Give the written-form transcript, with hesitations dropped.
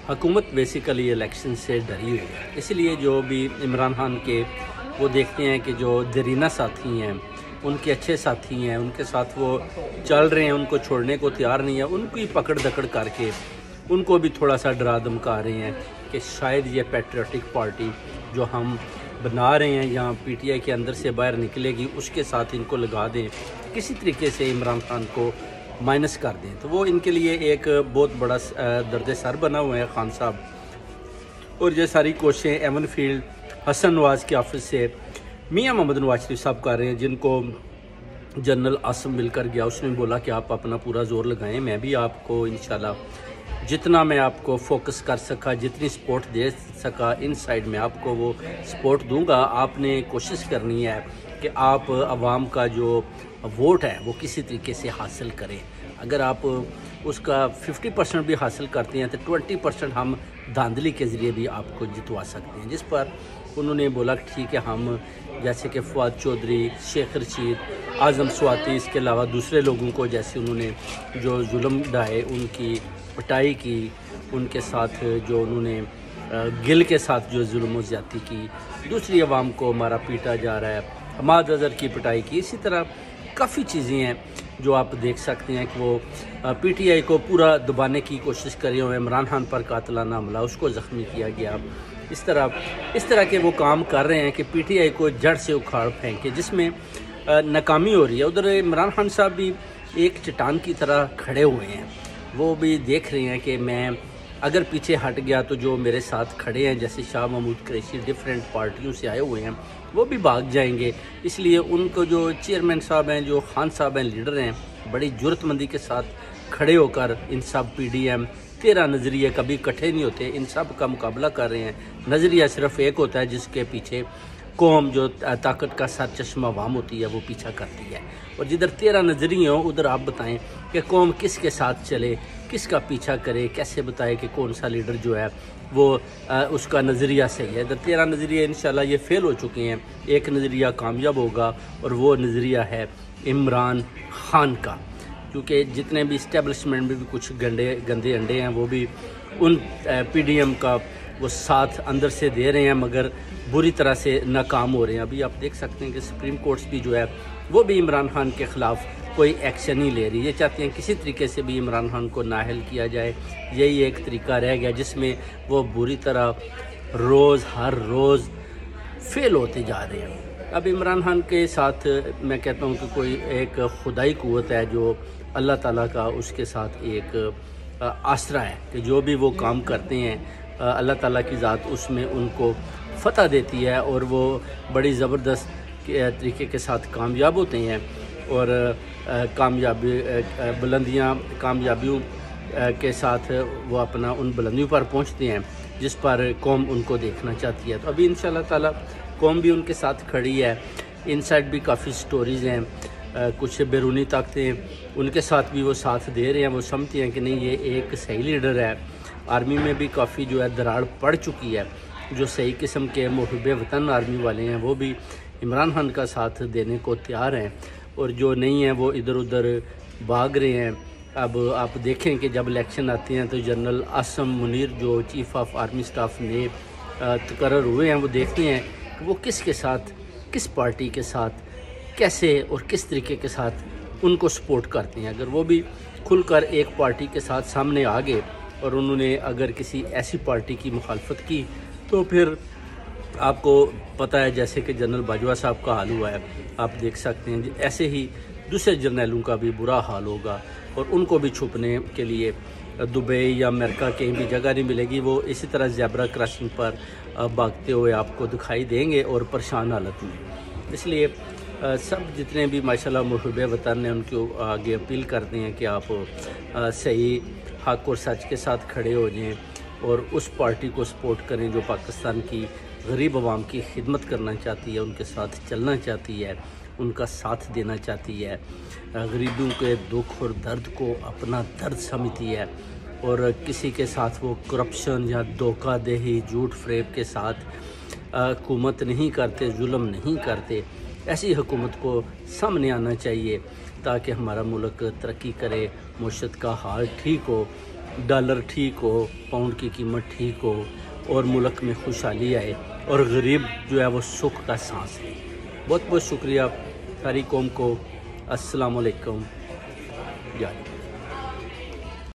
हुकूमत basically election से डरी हुई है, इसलिए जो भी इमरान खान के वो देखते हैं कि जो दरीना साथी हैं, उनके अच्छे साथी हैं, उनके साथ वो चल रहे हैं, उनको छोड़ने को तैयार नहीं है, उनकी पकड़ दकड़ करके उनको भी थोड़ा सा डरा धमका रहे हैं कि शायद ये पैट्रियोटिक पार्टी जो हम बना रहे हैं यहाँ पीटीआई के अंदर से बाहर निकलेगी, उसके साथ इनको लगा दें, किसी तरीके से इमरान खान को माइनस कर दें। तो वो इनके लिए एक बहुत बड़ा दर्द सर बना हुआ है खान साहब। और ये सारी कोशिशें एवन फील्ड हसन नवाज़ के ऑफिस से मियां मोहम्मद नवाज शरीफ साहब कर रहे हैं, जिनको जनरल आसम मिलकर गया, उसने बोला कि आप अपना पूरा जोर लगाएं, मैं भी आपको इंशाल्लाह जितना मैं आपको फोकस कर सका, जितनी सपोर्ट दे सका इन साइड में आपको वो सपोर्ट दूंगा। आपने कोशिश करनी है कि आप आवाम का जो वोट है वो किसी तरीके से हासिल करें। अगर आप उसका 50% भी हासिल करते हैं तो 20% हम धांधली के ज़रिए भी आपको जितवा सकते हैं। जिस पर उन्होंने बोला ठीक है, हम जैसे कि फवाद चौधरी, शेख रशीद, आज़म स्वाति, इसके अलावा दूसरे लोगों को जैसे उन्होंने जो जुल्म ढाए, उनकी पिटाई की, उनके साथ जो उन्होंने गिल के साथ जो जुल्म ज़्यादती की, दूसरी आवाम को मारा पीटा जा रहा है, हमाद अज़हर की पिटाई की, इसी तरह काफ़ी चीज़ें हैं जो आप देख सकते हैं कि वो पीटीआई को पूरा दबाने की कोशिश कर रहे हुए। इमरान खान पर कातलाना हमला, उसको ज़ख्मी किया गया, इस तरह के वो काम कर रहे हैं कि पीटीआई को जड़ से उखाड़ फेंके, जिसमें नाकामी हो रही है। उधर इमरान खान साहब भी एक चट्टान की तरह खड़े हुए हैं, वो भी देख रहे हैं कि मैं अगर पीछे हट गया तो जो मेरे साथ खड़े हैं जैसे शाह महमूद कुरैशी डिफरेंट पार्टियों से आए हुए हैं वो भी भाग जाएंगे। इसलिए उनको जो चेयरमैन साहब हैं, जो खान साहब हैं, लीडर हैं, बड़ी जुर्रतमंदी के साथ खड़े होकर इन सब पीडीएम 13 नज़रिए कभी इकट्ठे नहीं होते, इन सब का मुकाबला कर रहे हैं। नज़रिया सिर्फ एक होता है जिसके पीछे कौम जो ताकत का सर चश्मा वाम होती है वो पीछा करती है। और जिधर 13 नज़रिए हो उधर आप बताएं कि कौम किसके साथ चले, किसका पीछा करे, कैसे बताए कि कौन सा लीडर जो है वो उसका नज़रिया सही है। इधर 13 नज़रिए इंशाल्लाह ये फेल हो चुके हैं, एक नज़रिया कामयाब होगा और वो नज़रिया है इमरान खान का। क्योंकि जितने भी इस्टेब्लिशमेंट में भी कुछ गंदे अंडे हैं वो भी उन पीडीएम का वो साथ अंदर से दे रहे हैं, मगर बुरी तरह से नाकाम हो रहे हैं। अभी आप देख सकते हैं कि सुप्रीम कोर्ट भी जो है वो भी इमरान खान के ख़िलाफ़ कोई एक्शन नहीं ले रही। ये चाहते हैं किसी तरीके से भी इमरान खान को नाअहल किया जाए, यही एक तरीका रह गया जिसमें वो बुरी तरह हर रोज़ फेल होते जा रहे हैं। अब इमरान खान के साथ मैं कहता हूँ कि कोई एक खुदाई क़ुव्वत है जो अल्लाह ताला का उसके साथ एक आसरा है कि जो भी वो काम करते हैं अल्लाह ताला की ज़ात उसमें उनको फ़तह देती है और वो बड़ी ज़बरदस्त तरीके के साथ कामयाब होते हैं और कामयाबियों के साथ वो अपना उन बुलंदियों पर पहुंचते हैं जिस पर कौम उनको देखना चाहती है। तो अभी इंशाल्लाह ताला कौम भी उनके साथ खड़ी है। इनसाइड भी काफ़ी स्टोरीज़ हैं, कुछ बैरूनी ताकतें उनके साथ भी वो साथ दे रहे हैं, वो समझते हैं कि नहीं ये एक सही लीडर है। आर्मी में भी काफ़ी जो है दरार पड़ चुकी है, जो सही किस्म के मुहब्बे वतन आर्मी वाले हैं वो भी इमरान खान का साथ देने को तैयार हैं और जो नहीं हैं वो इधर उधर भाग रहे हैं। अब आप देखें कि जब इलेक्शन आते हैं तो जनरल आसम मुनीर जो चीफ़ ऑफ आर्मी स्टाफ ने तकर्रर हुए हैं, वो देखते हैं कि वो किसके साथ, किस पार्टी के साथ, कैसे और किस तरीके के साथ उनको सपोर्ट करते हैं। अगर वो भी खुलकर एक पार्टी के साथ सामने आ गए और उन्होंने अगर किसी ऐसी पार्टी की मुखालफत की तो फिर आपको पता है जैसे कि जनरल बाजवा साहब का हाल हुआ है, आप देख सकते हैं ऐसे ही दूसरे जर्नलों का भी बुरा हाल होगा और उनको भी छुपने के लिए दुबई या अमेरिका कहीं भी जगह नहीं मिलेगी। वो इसी तरह ज़ेब्रा क्रॉसिंग पर भागते हुए आपको दिखाई देंगे और परेशान हालत में। इसलिए सब जितने भी माशाल्लाह मुहब्बे वतन हैं उनको आगे अपील करते हैं कि आप सही हक़ और सच के साथ खड़े हो जाएँ और उस पार्टी को सपोर्ट करें जो पाकिस्तान की गरीब आवाम की खिदमत करना चाहती है, उनके साथ चलना चाहती है, उनका साथ देना चाहती है, गरीबों के दुख और दर्द को अपना दर्द समझती है और किसी के साथ वो करप्शन या धोखाधड़ी झूठ फरेब के साथ हुकूमत नहीं करते, जुल्म नहीं करते। ऐसी हुकूमत को सामने आना चाहिए ताकि हमारा मुल्क तरक्की करे, मुआशरत का हाल ठीक हो डॉलर ठीक हो, पाउंड की कीमत ठीक हो और मुल्क में खुशहाली आए और गरीब जो है वो सुख का सांस ले। बहुत बहुत शुक्रिया सारी कौम को। अस्सलाम वालेकुम।